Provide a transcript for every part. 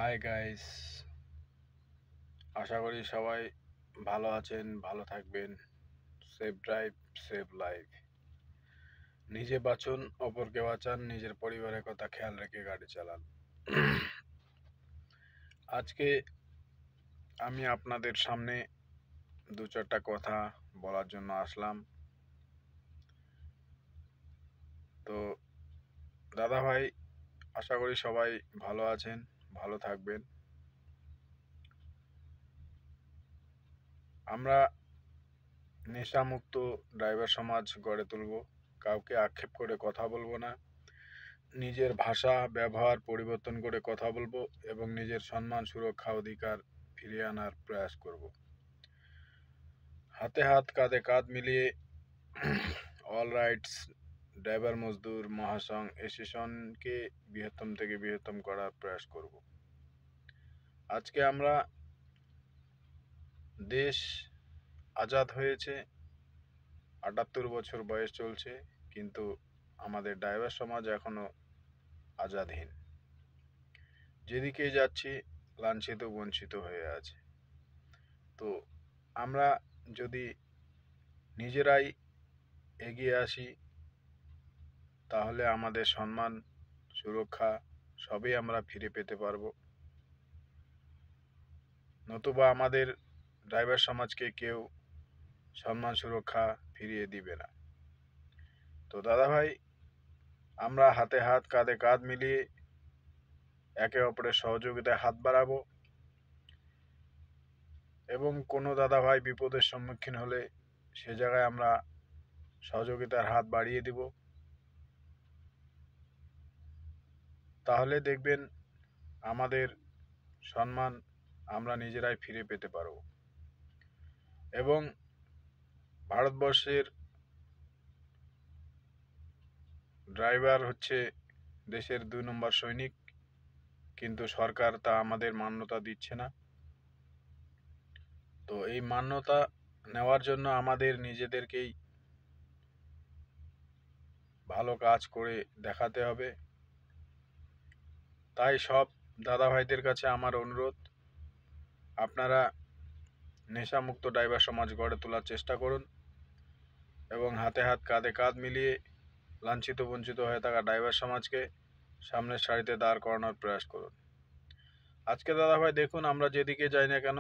Hi guys, আশা করি সবাই ভালো আছেন, ভালো থাকবেন। Safe drive, save life. নিজে বাঁচুন, অপরকে বাঁচান, নিজের পরিবারের কথা খেয়াল রেখে গাড়ি চালান। আজকে আমি আপনাদের সামনে দু চারটা কথা বলার জন্য আসলাম। তো দাদা ভাই, আশা করি সবাই ভালো আছেন, ভালো থাকবেন। আমরা নেশামুক্ত ড্রাইভার সমাজ গড়ে তুলব। কাউকে আক্ষেপ করে কথা বলবো না। নিজের ভাষা ব্যবহার পরিবর্তন করে কথা বলবো এবং নিজের সম্মান, সুরক্ষা, অধিকার ফিরিয়ে আনার প্রয়াস করব। হাতে হাত, কাঁধে কাঁধ মিলিয়ে অল রাইটস ড্রাইভার মজদুর মহাসংঘ অ্যাসোসিয়েশনকে বৃহত্তম থেকে বৃহত্তম করার প্রয়াস করব। আজকে আমরা দেশ আজাদ হয়েছে, ৭৮ বছর বয়স চলছে, কিন্তু আমাদের ড্রাইভার সমাজ এখনো আজাদহীন। যেদিকেই যাচ্ছি লাঞ্ছিত বঞ্চিত হয়ে আছে। তো আমরা যদি নিজেরাই এগিয়ে আসি তাহলে আমাদের সম্মান, সুরক্ষা সবই আমরা ফিরে পেতে পারবো। নতুবা আমাদের ড্রাইভার সমাজকে কেউ সম্মান সুরক্ষা ফিরিয়ে দিবে না। তো দাদা ভাই, আমরা হাতে হাত, কাঁধে কাঁধ মিলিয়ে একে অপরের সহযোগিতায় হাত বাড়াবো এবং কোনো দাদা ভাই বিপদের সম্মুখীন হলে সে জায়গায় আমরা সহযোগিতার হাত বাড়িয়ে দিব। তাহলে দেখবেন আমাদের সম্মান আমরা নিজেরাই ফিরে পেতে পারব এবং ভারতবর্ষের ড্রাইভার হচ্ছে দেশের ২ নম্বর সৈনিক, কিন্তু সরকার তা আমাদের মান্যতা দিচ্ছে না। তো এই মান্যতা নেওয়ার জন্য আমাদের নিজেদেরকেই ভালো কাজ করে দেখাতে হবে। তাই সব দাদা ভাইদের কাছে আমার অনুরোধ, আপনারা নেশামুক্ত ড্রাইভার সমাজ গড়ে তোলার চেষ্টা করুন এবং হাতে হাত, কাঁধে কাঁধ মিলিয়ে লাঞ্ছিত বঞ্চিত হয়ে থাকা ড্রাইভার সমাজকে সামনের সারিতে দাঁড় করানোর প্রয়াস করুন। আজকে দাদা ভাই দেখুন, আমরা যেদিকে যাই না কেন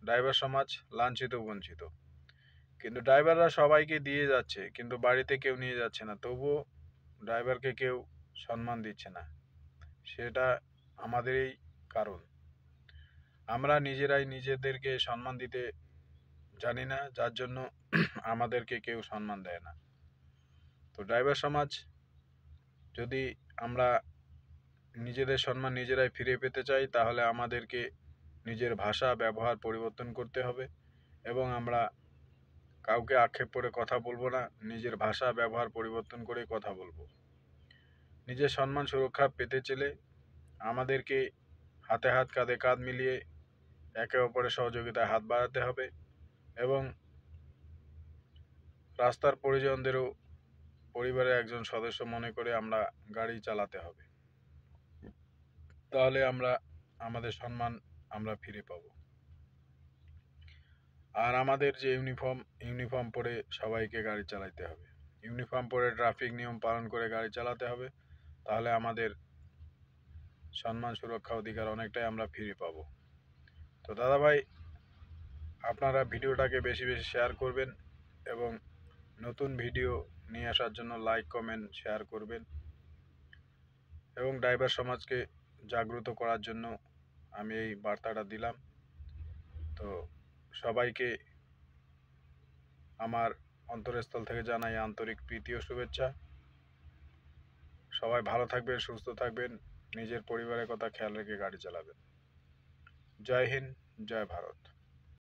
ড্রাইভার সমাজ লাঞ্ছিত বঞ্চিত, কিন্তু ড্রাইভাররা সবাইকে দিয়ে যাচ্ছে, কিন্তু বাড়িতে কেউ নিয়ে যাচ্ছে না। তবুও ড্রাইভারকে কেউ সম্মান দিচ্ছে না। সেটা আমাদেরই কারণ। আমরা নিজেরাই নিজেদেরকে সম্মান দিতে জানি না, যার জন্য আমাদেরকে কেউ সম্মান দেয় না। তো ড্রাইভার সমাজ যদি আমরা নিজেদের সম্মান নিজেরাই ফিরে পেতে চাই তাহলে আমাদেরকে নিজের ভাষা ব্যবহার পরিবর্তন করতে হবে এবং আমরা কাউকে আক্ষেপ করে কথা বলবো না। নিজের ভাষা ব্যবহার পরিবর্তন করে কথা বলবো। নিজের সম্মান সুরক্ষা পেতে চাইলে আমাদেরকে হাতে হাত, কাঁধে কাঁধ মিলিয়ে একে অপরের সহযোগিতায় হাত বাড়াতে হবে এবং রাস্তার পরিজনদেরও পরিবারের একজন সদস্য মনে করে আমরা গাড়ি চালাতে হবে। তাহলে আমরা আমাদের সম্মান আমরা ফিরে পাবো। আর আমাদের যে ইউনিফর্ম পরে সবাইকে গাড়ি চালাতে হবে। ইউনিফর্ম পরে ট্রাফিক নিয়ম পালন করে গাড়ি চালাতে হবে। তাহলে আমাদের সম্মান, সুরক্ষা, অধিকার অনেকটাই আমরা ফিরে পাবো। তো দাদা ভাই, আপনারা ভিডিওটাকে বেশি বেশি শেয়ার করবেন এবং নতুন ভিডিও নিয়ে আসার জন্য লাইক, কমেন্ট, শেয়ার করবেন এবং ড্রাইভার সমাজকে জাগ্রত করার জন্য আমি এই বার্তাটা দিলাম। তো সবাইকে আমার অন্তরস্থল থেকে জানাই আন্তরিক প্রীতি ও শুভেচ্ছা। সবাই ভালো থাকবেন, সুস্থ থাকবেন, নিজের পরিবারের কথা খেয়াল রেখে গাড়ি চালাবেন। জয় হিন্দ, জয় ভারত।